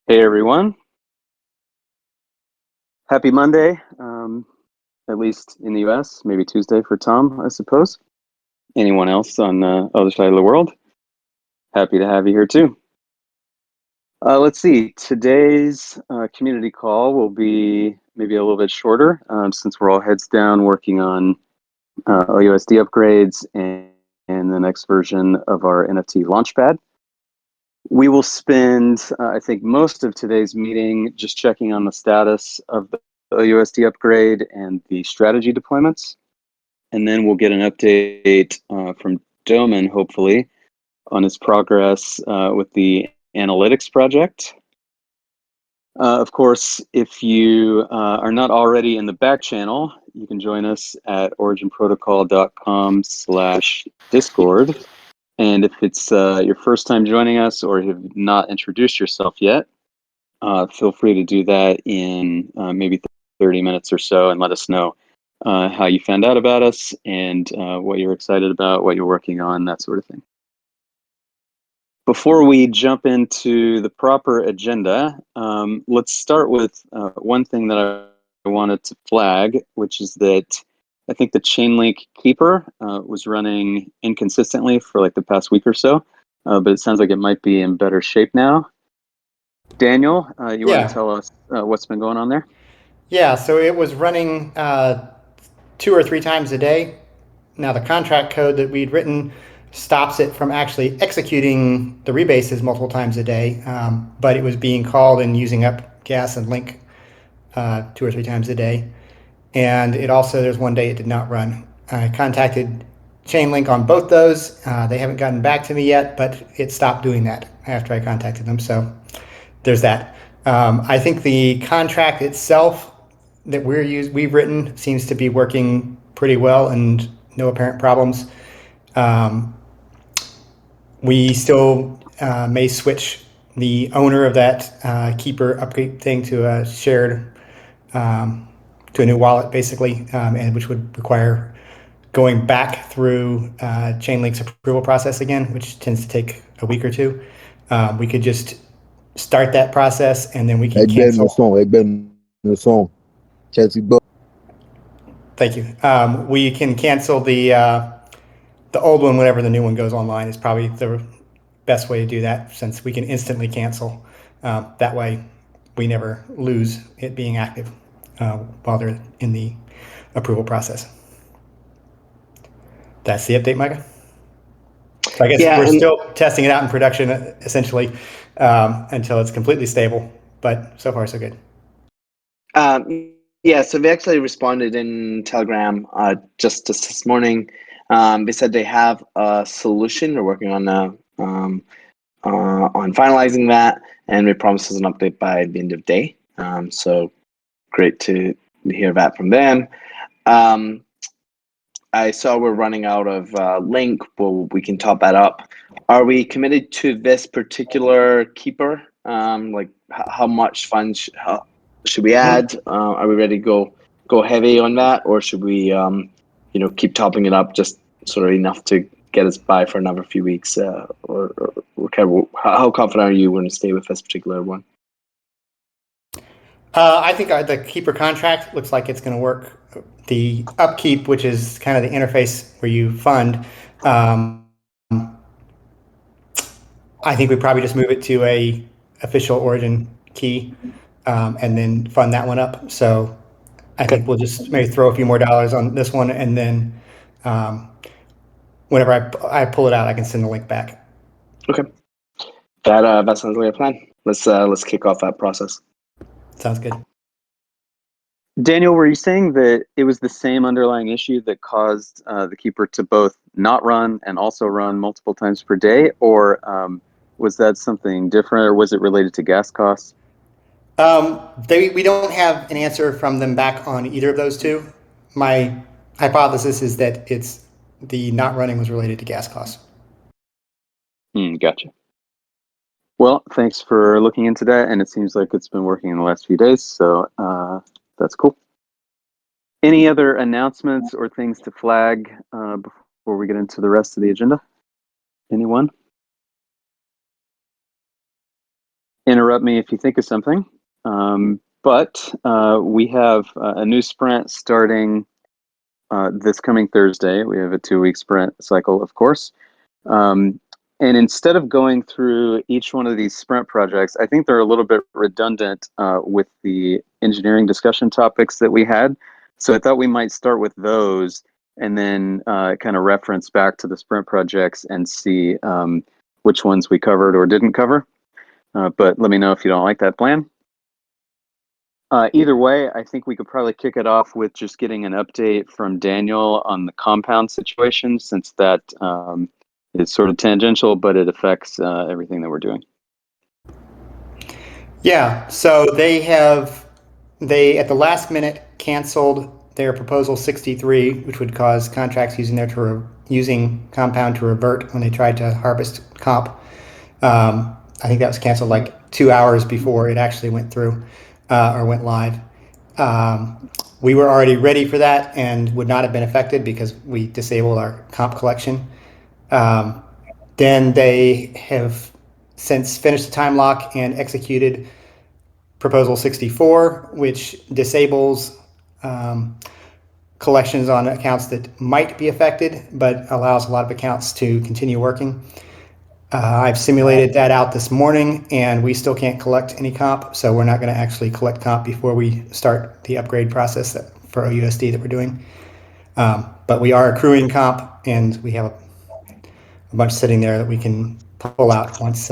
Hey everyone, happy Monday, at least in the US, maybe Tuesday for Tom, I suppose. Anyone else on the other side of the world? Happy to have you here too. Let's see, today's community call will be maybe a little bit shorter since we're all heads down working on OUSD upgrades and the next version of our NFT Launchpad. We will spend, I think, most of today's meeting just checking on the status of the OUSD upgrade and the strategy deployments. And then we'll get an update from Doman, hopefully, on his progress with the analytics project. Of course, if you are not already in the back channel, you can join us at originprotocol.com/Discord. And if it's your first time joining us or have not introduced yourself yet, feel free to do that in maybe 30 minutes or so and let us know how you found out about us and what you're excited about, what you're working on, that sort of thing. Before we jump into the proper agenda, let's start with one thing that I wanted to flag, which is that I think the Chainlink Keeper was running inconsistently for like the past week or so, but it sounds like it might be in better shape now. Daniel, you want to tell us what's been going on there? Yeah, so it was running 2 or 3 times a day. Now, the contract code that we'd written stops it from actually executing the rebases multiple times a day, but it was being called and using up gas and link 2 or 3 times a day. And it also, there's one day it did not run. I contacted Chainlink on both those. They haven't gotten back to me yet, but it stopped doing that after I contacted them. So there's that. I think the contract itself that we've written seems to be working pretty well and no apparent problems. We still may switch the owner of that keeper upgrade thing to a shared to a new wallet, basically, and which would require going back through Chainlink's approval process again, which tends to take a week or two. We could just start that process and then we can cancel. Egg no som. Chelsea Buck. Thank you. We can cancel the old one whenever the new one goes online. Is probably the best way to do that, since we can instantly cancel. That way, we never lose it being active while they're in the approval process. That's the update, Micah. So I guess we're still testing it out in production, essentially, until it's completely stable. But so far, so good. Yeah, so we actually responded in Telegram just this morning. They said they have a solution. They're working on finalizing that, and we promised us an update by the end of the day. So great to hear that from them. I saw we're running out of link. Well, we can top that up. Are we committed to this particular keeper? Like how much funds should we add? Are we ready to go heavy on that, or should we keep topping it up just sort of enough to get us by for another few weeks? Or how confident are you going to stay with this particular one? I think the keeper contract looks like it's going to work. The upkeep, which is kind of the interface where you fund, I think we probably just move it to a official origin key and then fund that one up. So I think we'll just maybe throw a few more dollars on this one, and then whenever I pull it out, I can send the link back. Okay, that sounds like a plan. Let's kick off that process. Sounds good. Daniel, were you saying that it was the same underlying issue that caused the keeper to both not run and also run multiple times per day, or was that something different, or was it related to gas costs? We don't have an answer from them back on either of those two. My hypothesis is that it's the not running was related to gas costs. Gotcha. Well, thanks for looking into that, and it seems like it's been working in the last few days, so that's cool. Any other announcements or things to flag before we get into the rest of the agenda? Anyone? interrupt me if you think of something. But we have a new sprint starting this coming Thursday. We have a 2-week sprint cycle, of course. And instead of going through each one of these sprint projects, I think they're a little bit redundant with the engineering discussion topics that we had. So I thought we might start with those and then kind of reference back to the sprint projects and see which ones we covered or didn't cover. But let me know if you don't like that plan. Either way, I think we could probably kick it off with just getting an update from Daniel on the compound situation, since that is sort of tangential, but it affects everything that we're doing. Yeah, so they at the last minute canceled their proposal 63, which would cause contracts using compound to revert when they tried to harvest comp. I think that was canceled like 2 hours before it actually went through or went live. We were already ready for that and would not have been affected because we disabled our comp collection. Then they have since finished the time lock and executed Proposal 64, which disables collections on accounts that might be affected, but allows a lot of accounts to continue working. I've simulated that out this morning, and we still can't collect any comp, so we're not going to actually collect comp before we start the upgrade process for OUSD that we're doing. But we are accruing comp, and we have a bunch sitting there that we can pull out once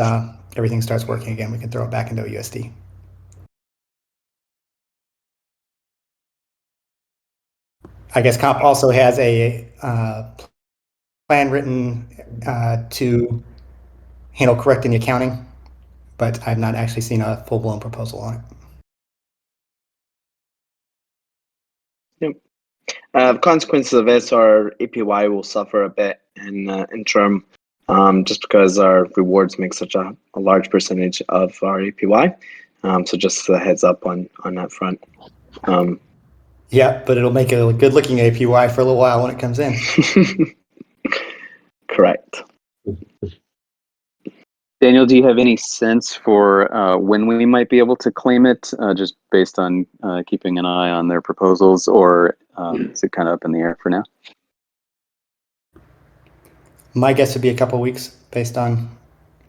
everything starts working again. We can throw it back into OUSD. I guess comp also has a plan written to handle correcting the accounting, but I've not actually seen a full-blown proposal on Yep. Consequences of this are APY will suffer a bit in interim, just because our rewards make such a large percentage of our APY. So just a heads up on that front. Yeah, but it'll make a good-looking APY for a little while when it comes in. Correct. Daniel, do you have any sense for when we might be able to claim it, just based on keeping an eye on their proposals, or is it kind of up in the air for now? My guess would be a couple of weeks based on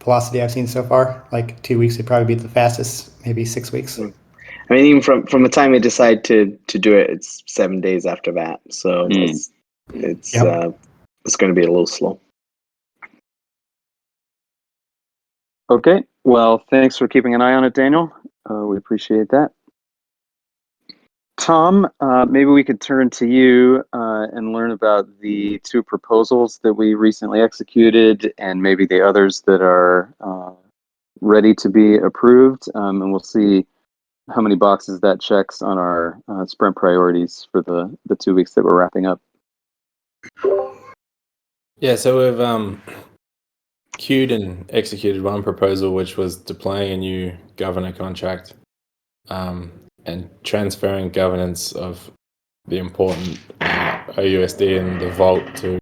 velocity I've seen so far. Like 2 weeks would probably be the fastest, maybe 6 weeks. I mean, even from the time we decide to do it, it's 7 days after that. So it's going to be a little slow. Okay, well, thanks for keeping an eye on it, Daniel. We appreciate that. Tom, maybe we could turn to you and learn about the 2 proposals that we recently executed, and maybe the others that are ready to be approved, and we'll see how many boxes that checks on our sprint priorities for the 2 weeks that we're wrapping up. Yeah, so we've queued and executed one proposal, which was deploying a new governor contract and transferring governance of the important OUSD and the vault to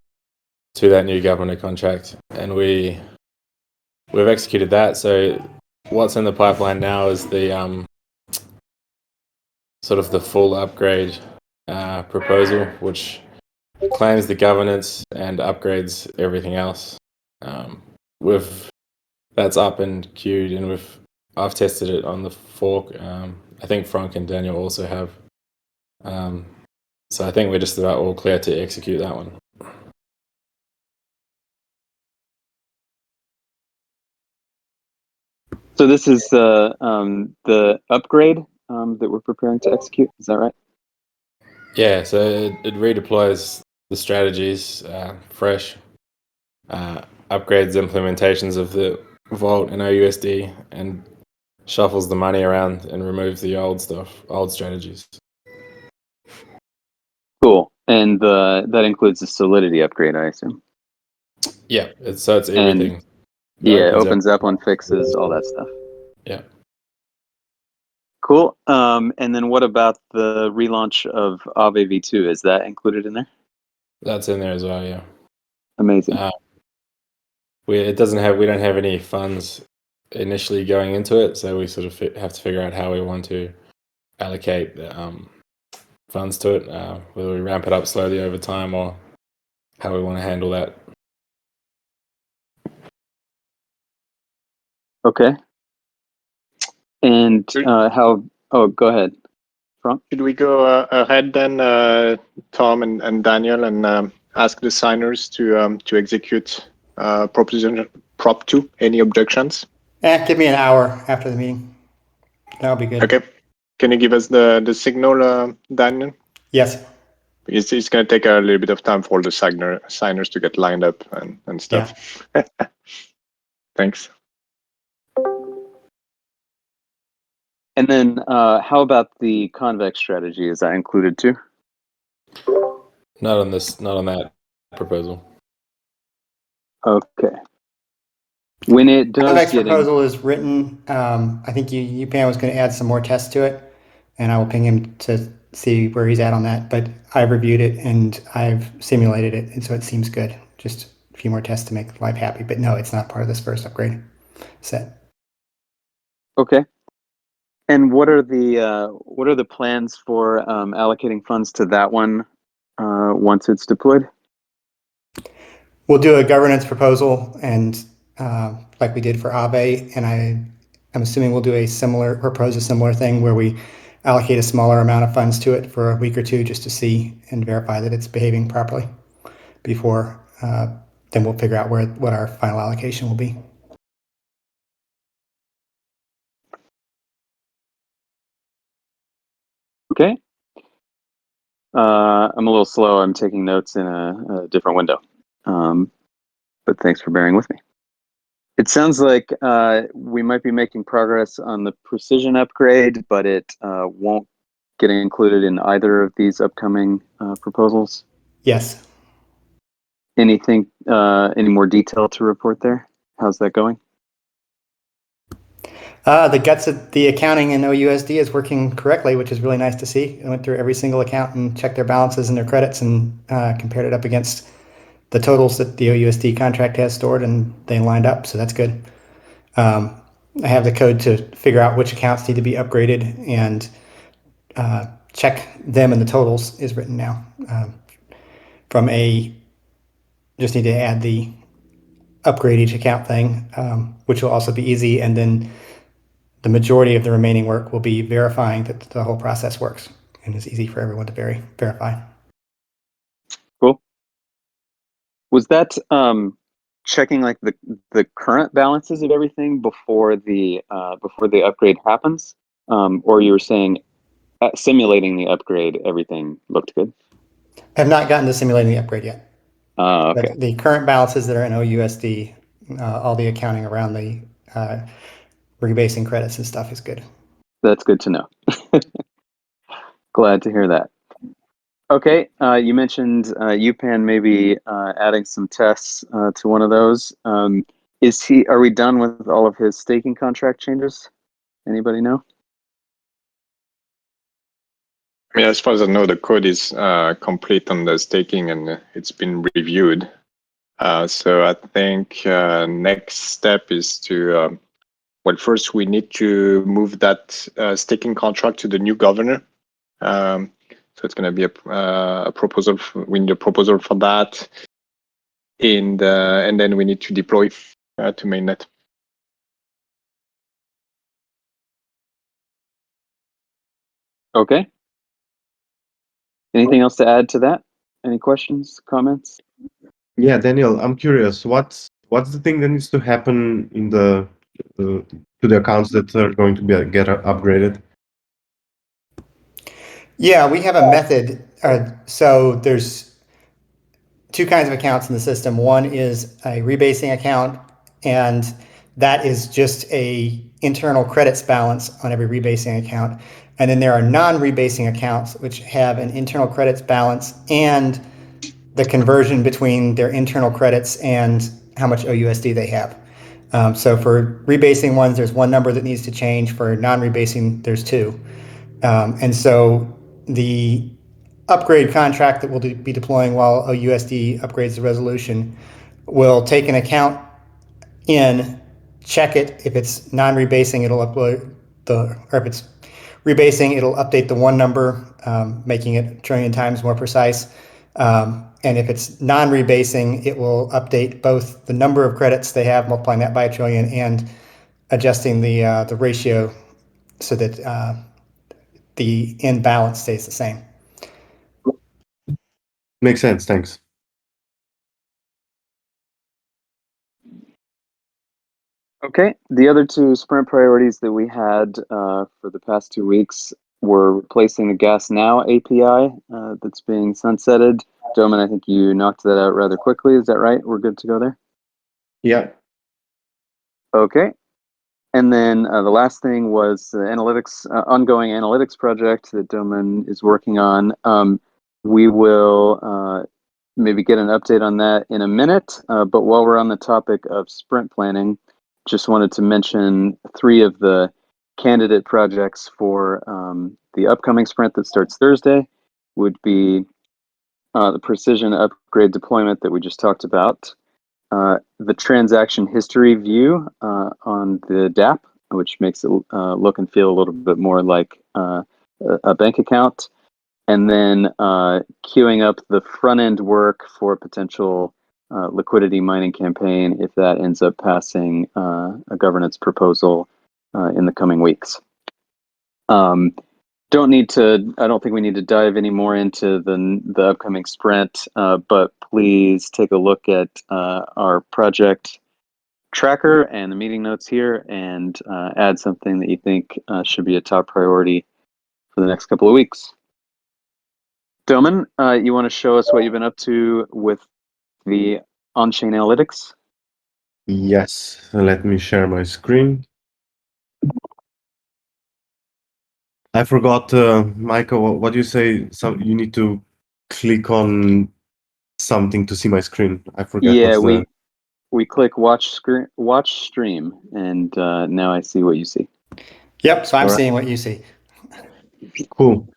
that new governor contract. And we've executed that. So what's in the pipeline now is the sort of the full upgrade proposal, which claims the governance and upgrades everything else. That's up and queued, and I've tested it on the fork. I think Frank and Daniel also have. So I think we're just about all clear to execute that one. So this is the upgrade that we're preparing to execute. Is that right? Yeah, so it redeploys the strategies, fresh, upgrades implementations of the Vault and OUSD, and shuffles the money around and removes the old strategies. Cool. And that includes the Solidity upgrade, I assume. Yeah, it's everything. It opens up on fixes, all that stuff. Yeah. Cool. And then what about the relaunch of Aave v2? Is that included in there? That's in there as well, yeah. Amazing. We don't have any funds initially going into it, so we sort of have to figure out how we want to allocate funds to it, whether we ramp it up slowly over time or how we want to handle that. Okay. And how? Oh, go ahead. Frank? Should we go ahead then, Tom and Daniel, and ask the signers to execute proposition Prop 2? Any objections? Give me an hour after the meeting. That'll be good. Okay. Can you give us the signal, Daniel? Yes. It's going to take a little bit of time for the signers to get lined up and stuff. Yeah. Thanks. And then how about the convex strategy? Is that included too? Not on that proposal. Okay. When it does convex get proposal is written, I think UPenn was going to add some more tests to it, and I will ping him to see where he's at on that. But I've reviewed it and I've simulated it, and so it seems good. Just a few more tests to make life happy. But no, it's not part of this first upgrade set. Okay. And what are the plans for allocating funds to that one once it's deployed? We'll do a governance proposal, and like we did for Aave, and I'm assuming we'll propose a similar thing where we allocate a smaller amount of funds to it for a week or two just to see and verify that it's behaving properly before then we'll figure out what our final allocation will be. Okay. I'm a little slow. I'm taking notes in a different window. But thanks for bearing with me. It sounds like we might be making progress on the precision upgrade, but it won't get included in either of these upcoming proposals. Yes. Any more detail to report there? How's that going? The guts of the accounting in OUSD is working correctly, which is really nice to see. I went through every single account and checked their balances and their credits and compared it up against the totals that the OUSD contract has stored, and they lined up, so that's good. I have the code to figure out which accounts need to be upgraded, and check them, and the totals is written now. Just need to add the upgrade each account thing, which will also be easy, and then the majority of the remaining work will be verifying that the whole process works and is easy for everyone to verify. Cool. Was that checking like the current balances of everything before the upgrade happens, or you were saying simulating the upgrade, everything looked good? I have not gotten to simulating the upgrade yet. Okay. But the current balances that are in OUSD, all the accounting around the rebasing credits and stuff is good. That's good to know. Glad to hear that. Okay, you mentioned UPenn maybe adding some tests to one of those. Are we done with all of his staking contract changes? Anybody know? I mean, as far as I know, the code is complete on the staking and it's been reviewed. So I think next step is to, first we need to move that staking contract to the new governor. So it's going to be a proposal. We need a proposal for that, and then we need to deploy to mainnet. Okay. Anything else to add to that? Any questions, comments? Yeah, Daniel, I'm curious. What's the thing that needs to happen in to the accounts that are going to get upgraded? Yeah, we have a method. So there's two kinds of accounts in the system. One is a rebasing account, and that is just a internal credits balance on every rebasing account. And then there are non-rebasing accounts which have an internal credits balance and the conversion between their internal credits and how much OUSD they have. So for rebasing ones, there's one number that needs to change. For non-rebasing, there's two. And so the upgrade contract that we'll be deploying while OUSD upgrades the resolution will take an account in check it. If it's non-rebasing, it'll upload or if it's rebasing, it'll update the one number, making it a trillion times more precise. And if it's non-rebasing, it will update both the number of credits they have, multiplying that by a trillion, and adjusting the ratio so that the end balance stays the same. Makes sense. Thanks. Okay, the other two sprint priorities that we had for the past 2 weeks were replacing the Gas Now API that's being sunsetted. Doman, I think you knocked that out rather quickly. Is that right? We're good to go there? Yeah. Okay. And then the last thing was the analytics, ongoing analytics project that Doman is working on. We will maybe get an update on that in a minute. But while we're on the topic of sprint planning, just wanted to mention 3 of the candidate projects for the upcoming sprint that starts Thursday would be the precision upgrade deployment that we just talked about, the transaction history view on the DApp, which makes it look and feel a little bit more like a bank account, and then queuing up the front end work for a potential liquidity mining campaign if that ends up passing a governance proposal in the coming weeks. I don't think we need to dive any more into the upcoming sprint, but please take a look at our project tracker and the meeting notes here and add something that you think should be a top priority for the next couple of weeks. Doman, you want to show us what you've been up to with the on-chain analytics? Yes. Let me share my screen. I forgot, Michael, what do you say? You need to click on something to see my screen. I forget. Yeah, we click watch stream, and now I see what you see. Yep, so I'm All right. seeing what you see. Cool.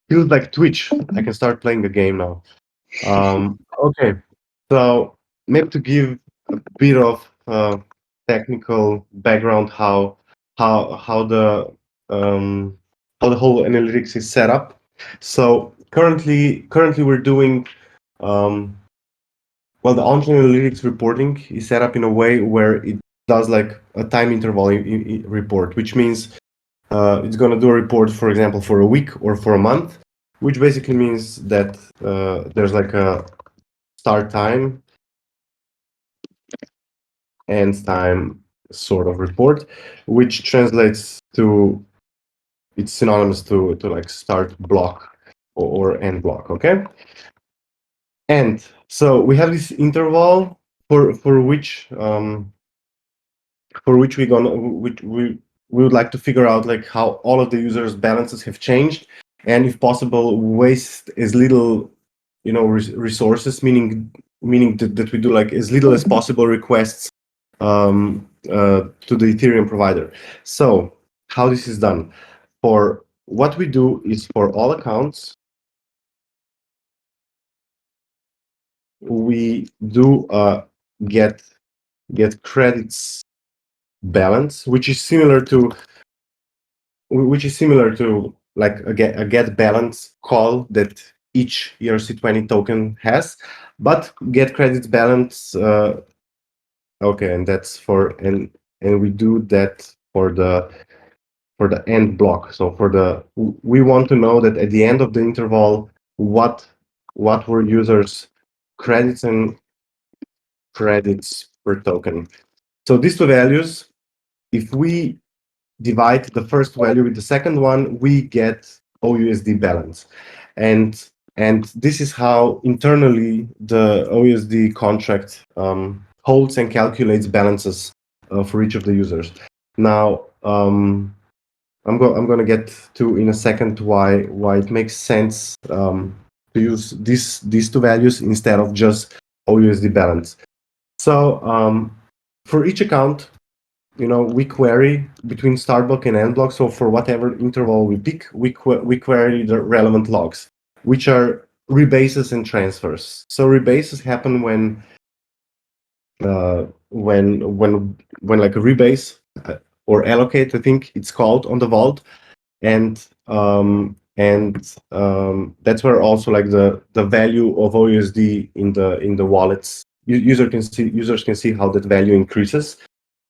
Feels like Twitch. I can start playing the game now. Okay. So maybe to give a bit of technical background how the whole analytics is set up. So currently we're doing the on-chain analytics reporting is set up in a way where it does like a time interval report, which means it's going to do a report, for example, for a week or for a month, which basically means that there's like a start time, end time sort of report, which translates to, it's synonymous to like start block or end block, okay? And so we have this interval for which we would like to figure out like how all of the users' balances have changed, and if possible, waste as little, resources, meaning that we do like as little as possible requests to the Ethereum provider. So how this is done? For what we do is for all accounts, we do get credits balance, which is similar to like a get balance call that each ERC20 token has, but get credits balance. Okay, and that's and we do that for the end block. So we want to know that at the end of the interval, what were users' credits and credits per token. So these two values, if we divide the first value with the second one, we get OUSD balance. And this is how internally the OUSD contract holds and calculates balances for each of the users. Now, I'm going to get to in a second why it makes sense to use these two values instead of just OUSD balance. So for each account, we query between start block and end block. So for whatever interval we pick, we query the relevant logs, which are rebases and transfers. So rebases happen when when like a rebase or allocate, I think it's called, on the vault, and that's where also like the value of OUSD in the wallets, users can see how that value increases.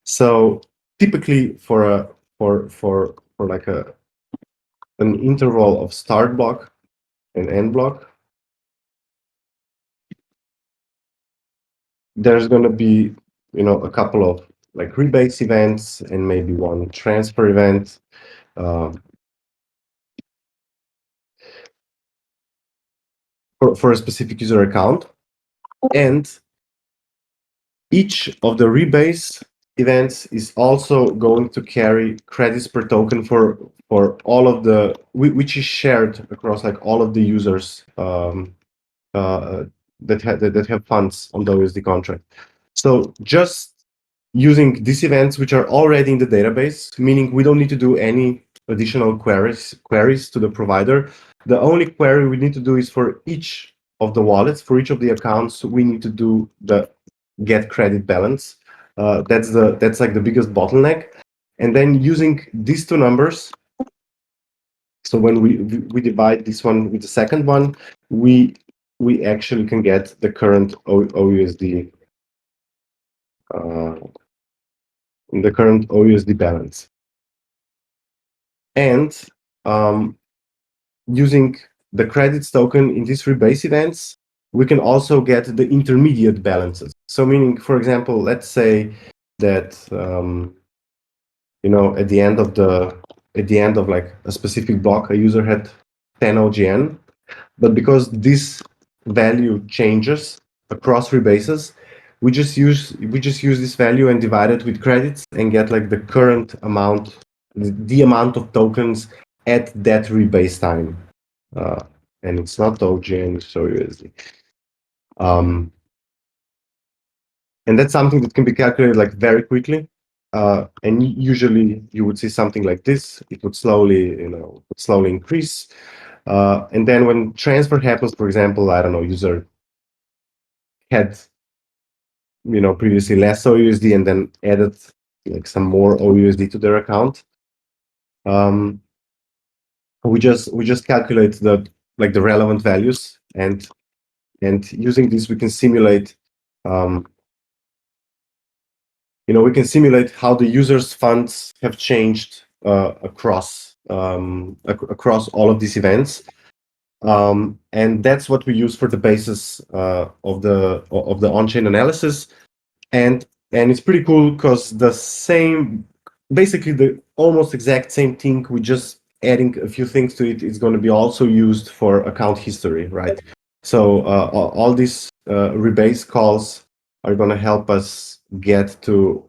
So typically for like an interval of start block and end block, there's going to be, a couple of like rebase events and maybe one transfer event. For a specific user account, and each of the rebase events is also going to carry credits per token for all of the, which is shared across like all of the users that have funds on the OSD contract. So just using these events, which are already in the database, meaning we don't need to do any additional queries to the provider. The only query we need to do is for each of the wallets, for each of the accounts, we need to do the get credit balance. That's like the biggest bottleneck. And then using these two numbers, so when we divide this one with the second one, we actually can get the current OUSD the current OUSD balance. And using the credits token in these rebase events, we can also get the intermediate balances. So meaning, for example, let's say that at the end of like a specific block, a user had 10 OGN, but because this value changes across rebases, we just use this value and divide it with credits and get like the current amount, the amount of tokens at that rebase time. And it's not OGN, it's OUSD. And that's something that can be calculated like very quickly. And usually you would see something like this. It would slowly increase. And then when transfer happens, for example, I don't know, user had previously less OUSD and then added like some more OUSD to their account. We just calculate the relevant values, and using this we can simulate we can simulate how the user's funds have changed across all of these events. And that's what we use for the basis of the on-chain analysis, and it's pretty cool because basically the almost exact same thing, we just adding a few things to it, is going to be also used for account history, right? So all these rebase calls are going to help us get to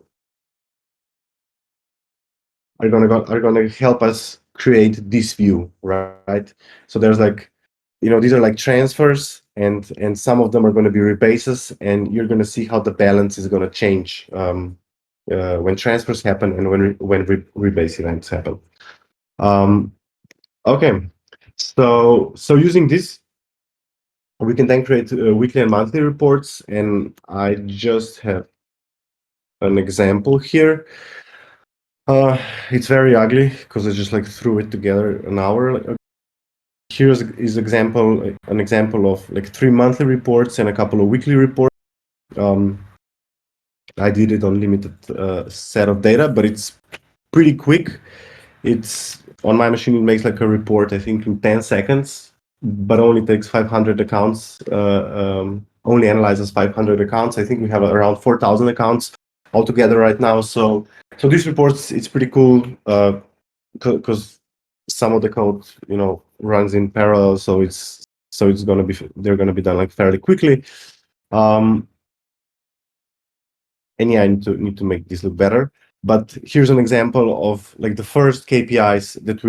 are going to help us create this view, right? So there's like these are like transfers, and some of them are going to be rebases, and you're going to see how the balance is going to change when transfers happen and when rebase events happen. Okay, so using this, we can then create weekly and monthly reports, and I just have an example here. It's very ugly because I just like threw it together an hour ago. Here's an example of like 3 monthly reports and a couple of weekly reports. I did it on limited set of data, but it's pretty quick. It's on my machine, it makes like a report, I think, in 10 seconds, but only takes 500 accounts, only analyzes 500 accounts. I think we have around 4,000 accounts altogether right now. So these reports, it's pretty cool because some of the code, runs in parallel. So they're going to be done like fairly quickly. And yeah, I need to make this look better. But here's an example of like the first KPIs that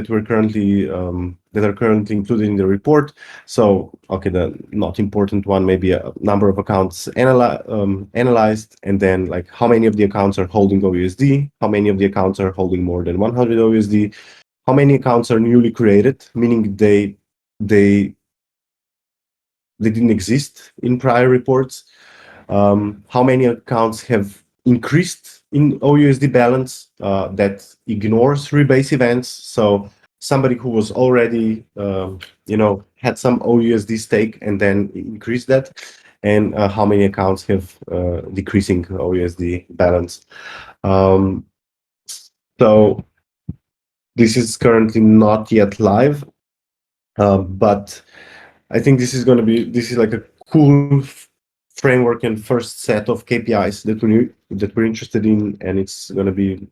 are currently included in the report. So okay, the not important one, maybe a number of accounts analyzed, and then like how many of the accounts are holding OUSD, how many of the accounts are holding more than 100 OUSD, how many accounts are newly created, meaning they didn't exist in prior reports. how many accounts have increased in OUSD balance that ignores rebase events. So somebody who was already, had some OUSD stake and then increased that, and how many accounts have decreasing OUSD balance. So this is currently not yet live, but I think this is like a cool framework and first set of KPIs that we're interested in, and it's going to be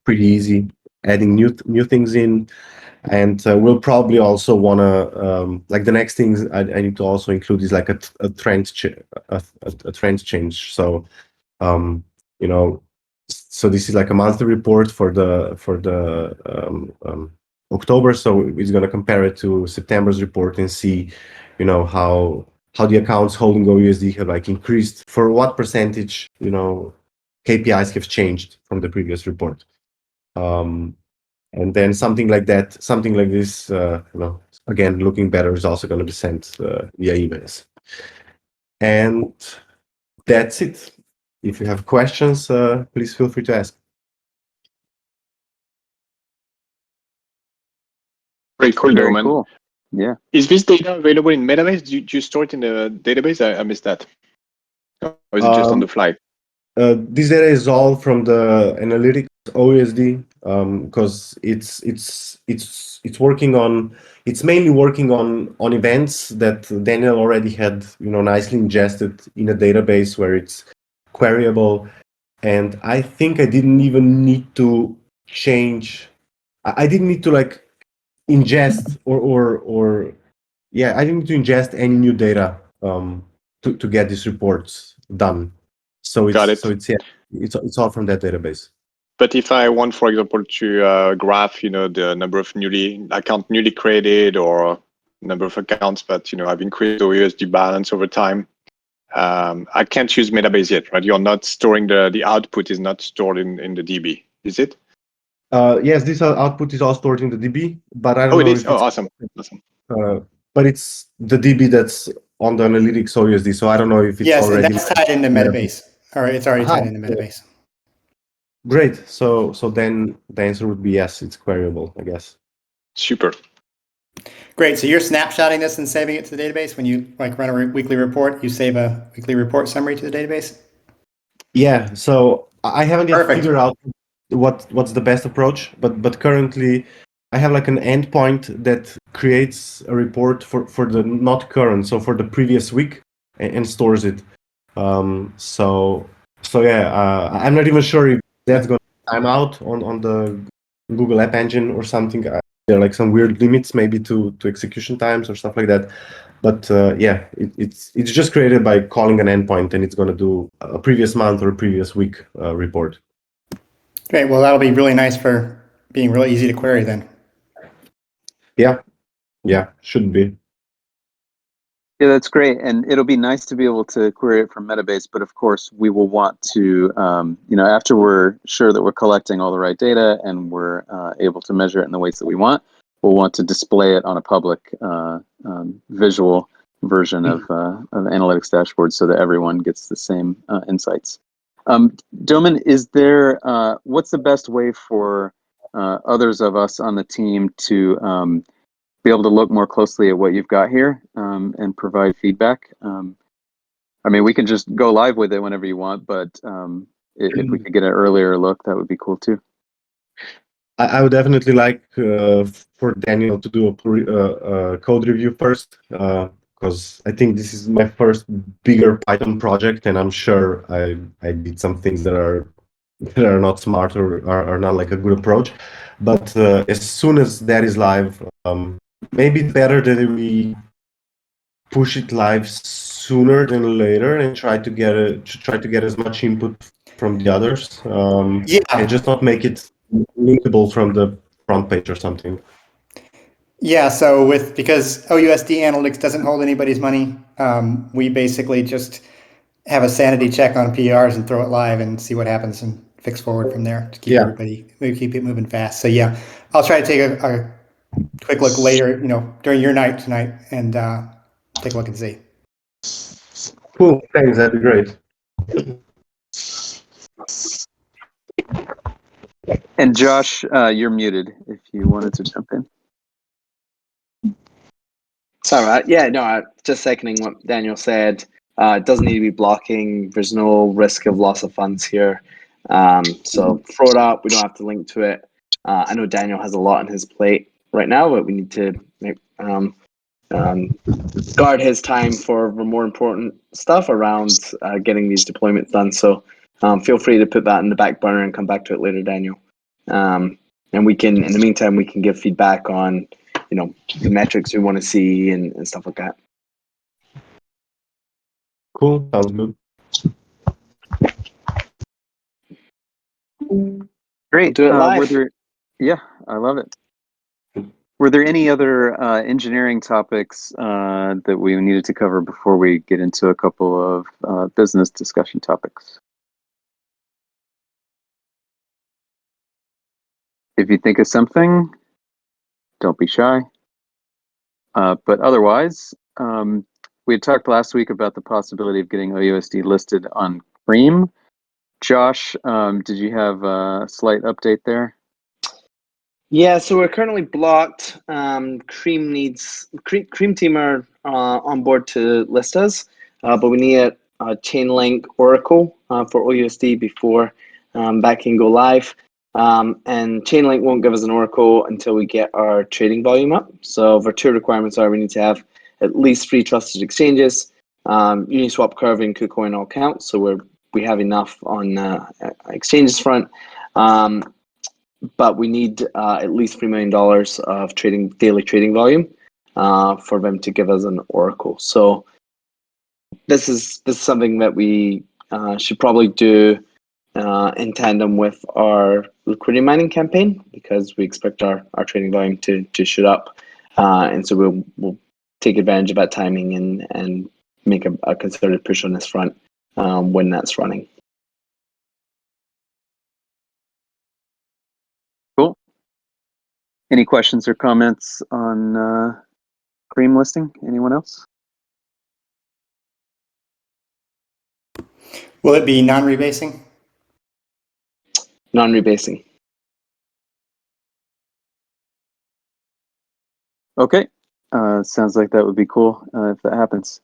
pretty easy adding new things in. And we'll probably also want to like the next things I need to also include is like a trend change. So so this is like a monthly report for the October. So it's going to compare it to September's report and see, how the accounts holding OUSD have like increased, for what percentage, KPIs have changed from the previous report. And then something like this, again, looking better, is also going to be sent via emails. And that's it. If you have questions, please feel free to ask. Very cool, Very Doman. cool. Yeah. Is this data available in Metabase? Do you store it in the database? I missed that. Or is it just on the fly? This data is all from the analytics OUSD, because it's working on, it's mainly working on events that Daniel already had, nicely ingested in a database where it's queryable. And I think I didn't even need to change. I didn't need to like ingest I didn't need to ingest any new data to get these reports done. So Got it. It's all from that database. But if I want, for example, to graph, the number of newly created, or number of accounts that I've increased the USD balance over time, I can't use Metabase yet, right? You're not storing the output is not stored in the DB, is it? Yes, this output is all stored in the DB, but I don't know. It is. Awesome. But it's the DB that's on the analytics OUSD, so I don't know if it's already. Yes, and that's tied into Metabase. All right, it's already tied into Metabase. Great. So then the answer would be yes, it's queryable, I guess. Super. Great. So you're snapshotting this and saving it to the database. When you run a weekly report, you save a weekly report summary to the database? Yeah. So I haven't yet Perfect. figured out what's the best approach, but currently I have like an endpoint that creates a report for the not current, so for the previous week, and stores it. So yeah, I'm not even sure if that's going to time out on the Google App Engine or something. There are like some weird limits maybe to execution times or stuff like that. But yeah, it's just created by calling an endpoint, and it's going to do a previous month or a previous week report. Great. Well, that'll be really nice for being really easy to query then. Yeah, should be. Yeah, that's great. And it'll be nice to be able to query it from Metabase, but of course we will want to, after we're sure that we're collecting all the right data and we're able to measure it in the ways that we want, we'll want to display it on a public visual version of analytics dashboard so that everyone gets the same insights. Doman, is there, what's the best way for others of us on the team to be able to look more closely at what you've got here and provide feedback? I mean, we can just go live with it whenever you want, but if we could get an earlier look, that would be cool too. I would definitely like for Daniel to do a code review first, because I think this is my first bigger Python project, and I'm sure I did some things that are not smart or are not like a good approach. But as soon as that is live, maybe it's better that we push it live sooner than later and try to get as much input from the others. And just not make it linkable from the front page or something. Yeah, so because OUSD Analytics doesn't hold anybody's money, we basically just have a sanity check on PRs and throw it live and see what happens and fix forward from there to keep keep it moving fast. So yeah, I'll try to take a quick look later, during your night tonight, and take a look and see. Cool. Thanks. That'd be great. And Josh, you're muted if you wanted to jump in. Sorry, yeah, no, just seconding what Daniel said. It doesn't need to be blocking. There's no risk of loss of funds here. So throw it up. We don't have to link to it. I know Daniel has a lot on his plate right now, but we need to guard his time for the more important stuff around getting these deployments done. So feel free to put that in the back burner and come back to it later, Daniel. And we can, in the meantime, we can give feedback on, the metrics we want to see and stuff like that. Cool. Sounds good. Great. Do it live. Yeah, I love it. Were there any other engineering topics that we needed to cover before we get into a couple of business discussion topics? If you think of something, don't be shy. But otherwise, we had talked last week about the possibility of getting OUSD listed on Cream. Josh, did you have a slight update there? Yeah, so we're currently blocked. Cream team are on board to list us, but we need a Chainlink Oracle for OUSD before that can go live. And Chainlink won't give us an Oracle until we get our trading volume up. So our two requirements are we need to have at least 3 trusted exchanges. Uniswap, Curve, and KuCoin all count, so we have enough on exchanges front. But we need at least $3 million of daily trading volume for them to give us an Oracle. So this is something that we should probably do in tandem with our liquidity mining campaign, because we expect our trading volume to shoot up, and so we'll take advantage of that timing and make a concerted push on this front when that's running. Cool. Any questions or comments on Cream listing? Anyone else? Will it be non-rebasing? Non-rebasing. Okay. Sounds like that would be cool if that happens.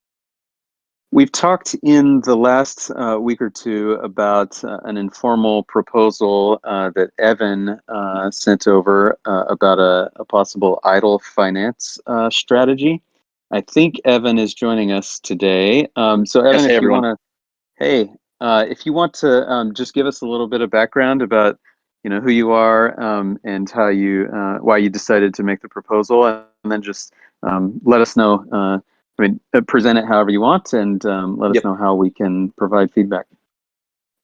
We've talked in the last week or two about an informal proposal that Evan sent over about a possible idle finance strategy. I think Evan is joining us today. So Evan, Yes, hey, if you everyone. want to, if you want to just give us a little bit of background about, who you are and how why you decided to make the proposal, and then just let us know. Present it however you want, and let us know how we can provide feedback.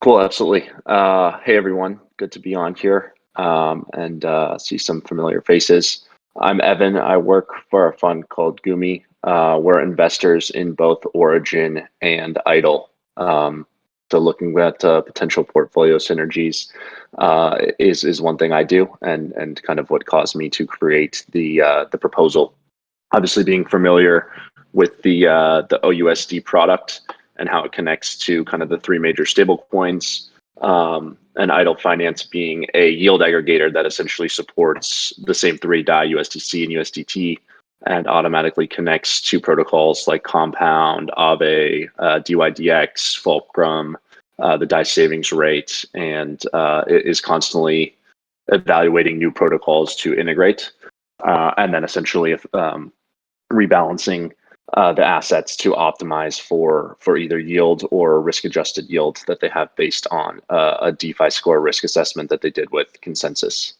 Cool, absolutely. Hey, everyone. Good to be on here and see some familiar faces. I'm Evan. I work for a fund called Gumi. We're investors in both Origin and Idle. So looking at potential portfolio synergies is one thing I do, and kind of what caused me to create the proposal. Obviously, being familiar with the OUSD product and how it connects to kind of the 3 major stablecoins, and Idle Finance being a yield aggregator that essentially supports the same 3 DAI, USDC and USDT, and automatically connects to protocols like Compound, Aave, DYDX, Fulcrum, the DAI savings rate, and it is constantly evaluating new protocols to integrate, and then essentially rebalancing the assets to optimize for either yield or risk-adjusted yield that they have based on a DeFi score risk assessment that they did with Consensus.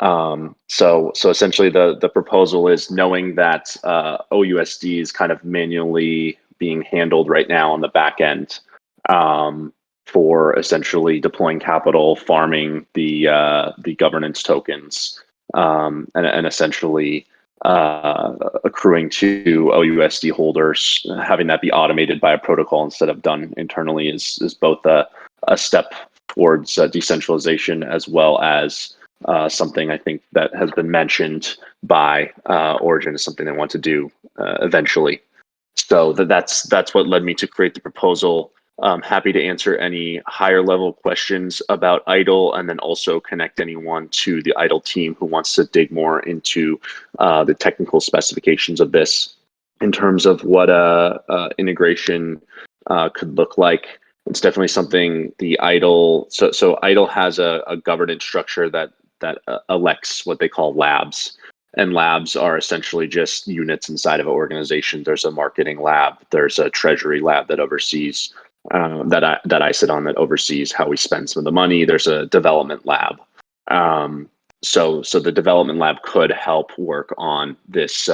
So essentially the proposal is, knowing that OUSD is kind of manually being handled right now on the back end for essentially deploying capital, farming the governance tokens, and essentially accruing to OUSD holders. Having that be automated by a protocol instead of done internally is both a step towards decentralization, as well as something I think that has been mentioned by Origin as something they want to do eventually. So that's what led me to create the proposal. Happy to answer any higher level questions about IDLE, and then also connect anyone to the IDLE team who wants to dig more into the technical specifications of this in terms of what integration could look like. It's definitely something the IDLE. So IDLE has a governance structure that elects what they call labs. And labs are essentially just units inside of an organization. There's a marketing lab, there's a treasury lab that oversees that I sit on, that oversees how we spend some of the money. There's a development lab. So the development lab could help work on this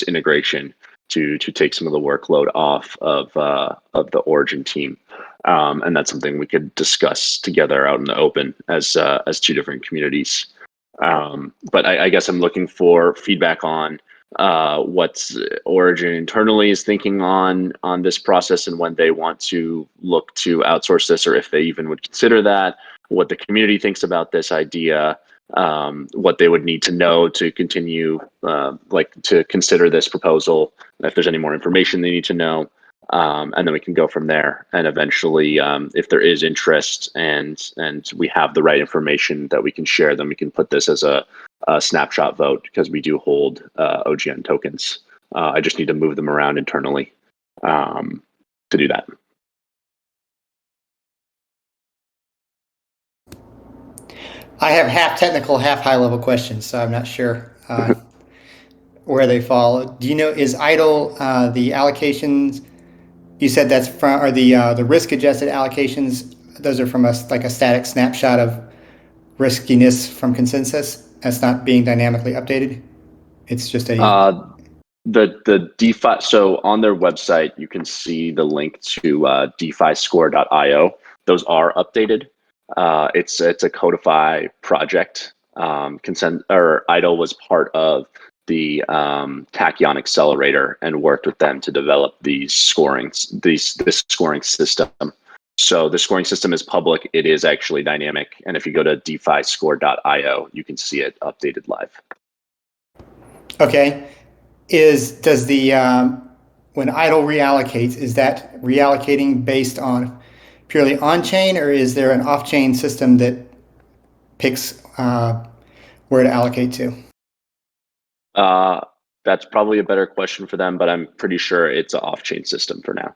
integration to take some of the workload off of the Origin team. And that's something we could discuss together out in the open as two different communities. But I guess I'm looking for feedback on what Origin internally is thinking on this process, and when they want to look to outsource this, or if they even would consider that, what the community thinks about this idea, what they would need to know to continue, to consider this proposal, if there's any more information they need to know. And then we can go from there. And eventually, if there is interest and we have the right information that we can share, then we can put this as a snapshot vote, because we do hold OGN tokens. I just need to move them around internally to do that. I have half technical, half high level questions, so I'm not sure where they fall. Do you know, is IDLE the allocations? You said that's from, or the risk adjusted allocations, those are from a static snapshot of riskiness from consensus. That's not being dynamically updated. It's just a the DeFi. So on their website, you can see the link to DeFiScore.io. Those are updated. It's a Codify project. IDLE was part of the Tachyon Accelerator and worked with them to develop this scoring system. So the scoring system is public. It is actually dynamic, and if you go to DeFiScore.io, you can see it updated live. Okay. Does the when IDLE reallocates, is that reallocating based on purely on-chain, or is there an off-chain system that picks where to allocate to? That's probably a better question for them, but I'm pretty sure it's an off-chain system for now.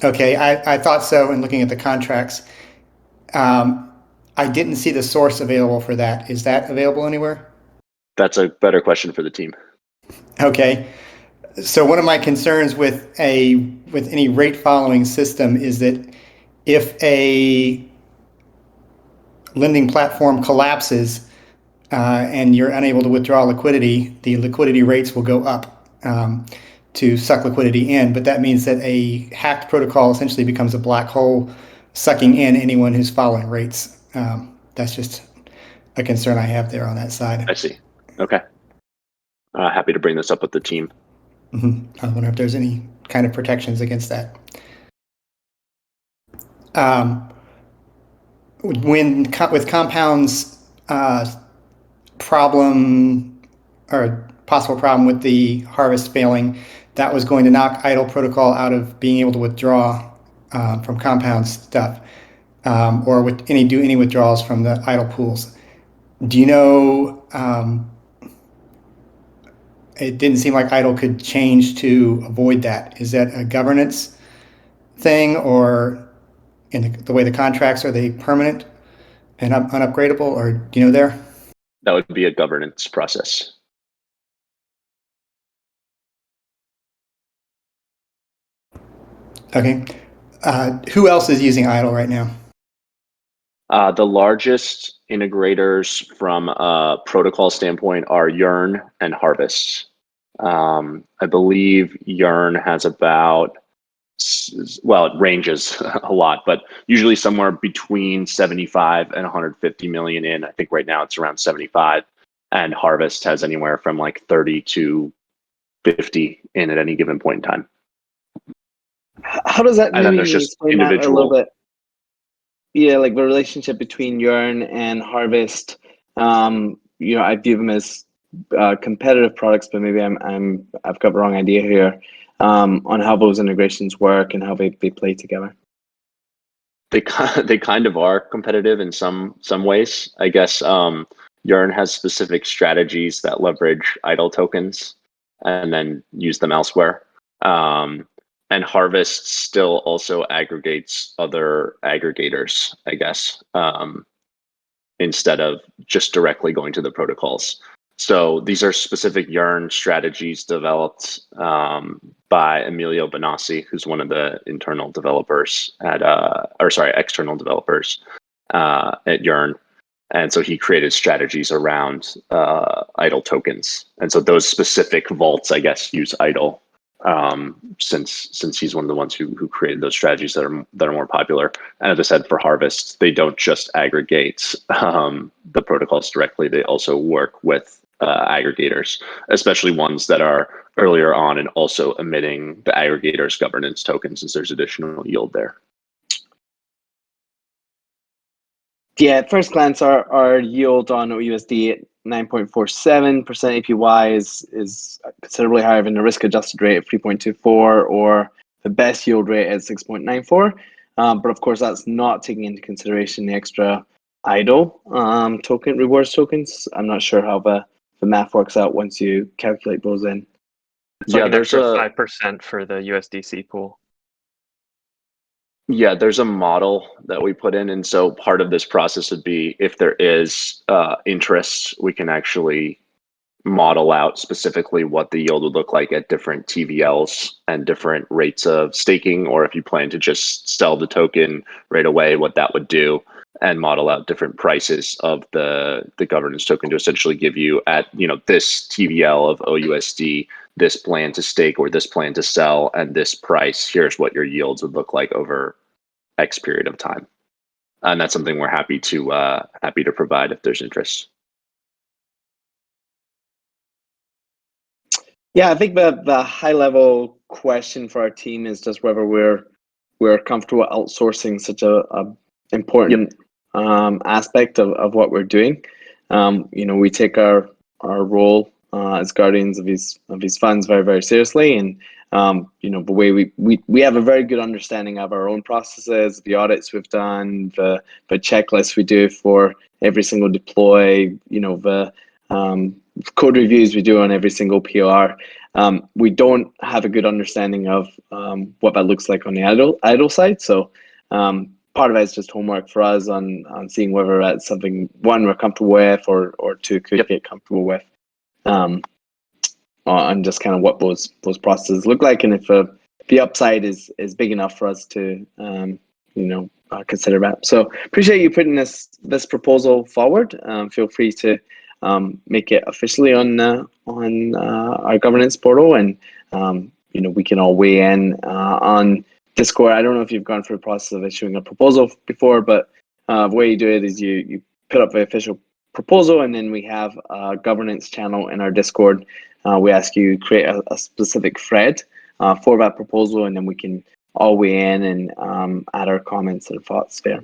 Okay, I thought so in looking at the contracts. I didn't see the source available for that. Is that available anywhere? That's a better question for the team. Okay. So one of my concerns with any rate following system is that if a lending platform collapses and you're unable to withdraw liquidity, the liquidity rates will go up to suck liquidity in. But that means that a hacked protocol essentially becomes a black hole, sucking in anyone who's following rates. That's just a concern I have there on that side. I see. Okay. Happy to bring this up with the team. Mm-hmm. I wonder if there's any kind of protections against that. With Compound's problem or possible problem with the harvest failing, that was going to knock IDLE protocol out of being able to withdraw from Compound stuff, or do any withdrawals from the IDLE pools. Do you know? It didn't seem like IDLE could change to avoid that. Is that a governance thing, or in the way the contracts, are they permanent and unupgradable, or do you know there? That would be a governance process. Okay. Who else is using IDLE right now? The largest integrators from a protocol standpoint are Yearn and Harvest. I believe Yearn has about, well, it ranges a lot, but usually somewhere between 75 and 150 million in. I think right now it's around 75. And Harvest has anywhere from like 30 to 50 in at any given point in time. How does that And then there's just explain that a individual. little bit? Yeah, like the relationship between Yearn and Harvest. I view them as competitive products, but maybe I've got the wrong idea here. on how those integrations work and how they play together? They kind of are competitive in some ways. I guess Yearn has specific strategies that leverage idle tokens and then use them elsewhere. And Harvest still also aggregates other aggregators, I guess, instead of just directly going to the protocols. So these are specific Yearn strategies developed by Emilio Benassi, who's one of the internal developers at, external developers at Yearn. And so he created strategies around idle tokens. And so those specific vaults, I guess, use idle, since he's one of the ones who created those strategies that are more popular. And as I said, for Harvest, they don't just aggregate the protocols directly; they also work with aggregators, especially ones that are earlier on and also emitting the aggregator's governance tokens, since there's additional yield there. Yeah, at first glance, our yield on OUSD at 9.47% APY is considerably higher than the risk-adjusted rate of 3.24 or the best yield rate at 6.94. But of course, that's not taking into consideration the extra idle token rewards tokens. I'm not sure how the math works out once you calculate those in. It's like Yeah, an there's extra a 5% for the USDC pool. Yeah, there's a model that we put in. And so part of this process would be if there is interest, we can actually model out specifically what the yield would look like at different TVLs and different rates of staking, or if you plan to just sell the token right away, what that would do, and model out different prices of the governance token to essentially give you at, this TVL of OUSD, this plan to stake or this plan to sell, and this price, here's what your yields would look like over X period of time. And that's something we're happy to provide if there's interest. Yeah, I think the high level question for our team is just whether we're comfortable outsourcing such a important aspect of what we're doing. We take our role as guardians of these funds very, very seriously, and the way we have a very good understanding of our own processes, the audits we've done, the checklists we do for every single deploy, the code reviews we do on every single PR. We don't have a good understanding of what that looks like on the idle side. So part of it is just homework for us on seeing whether that's something, one, we're comfortable with, or two, could get comfortable with, on just kind of what those processes look like, and if the upside is big enough for us to consider that. So appreciate you putting this proposal forward. Feel free to make it officially on our governance portal, and we can all weigh in on Discord. I don't know if you've gone through the process of issuing a proposal before, but the way you do it is you put up the official proposal, and then we have a governance channel in our Discord. We ask you to create a specific thread for that proposal, and then we can all weigh in and add our comments and thoughts there.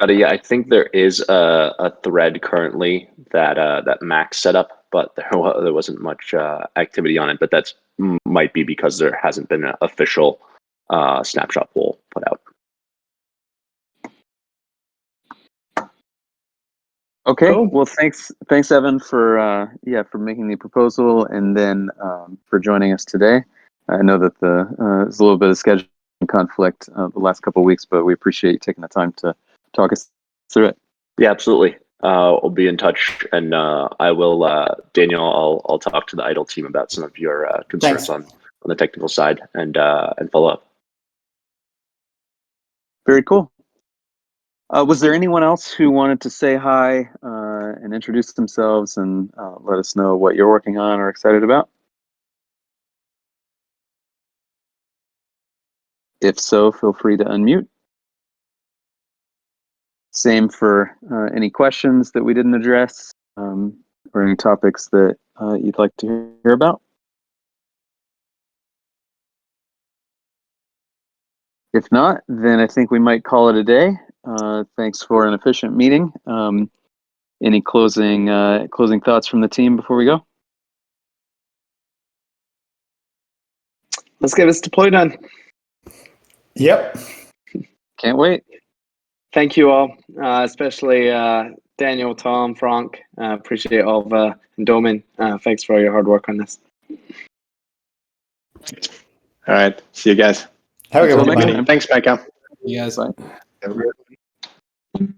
Yeah, I think there is a thread currently that Max set up, but there wasn't much activity on it. But that's might be because there hasn't been an official snapshot poll put out. Okay. Cool. Well, thanks, Evan, for making the proposal, and then for joining us today. I know that there's a little bit of scheduling conflict the last couple of weeks, but we appreciate you taking the time to talk us through it. Yeah, absolutely. I'll be in touch, and I will, Daniel. I'll talk to the idle team about some of your concerns on the technical side, and follow up. Very cool. Was there anyone else who wanted to say hi and introduce themselves and let us know what you're working on or excited about? If so, feel free to unmute. Same for any questions that we didn't address, or any topics that you'd like to hear about. If not, then I think we might call it a day. Thanks for an efficient meeting. Any closing thoughts from the team before we go? let's get this deploy done. Yep. Can't wait. Thank you all, especially Daniel, Tom, Frank. Appreciate all of and Domin. Thanks for all your hard work on this. All right. See you guys. Have a good Until one. next Bye. time. Thanks, Micah. You guys. Bye. Have a great one.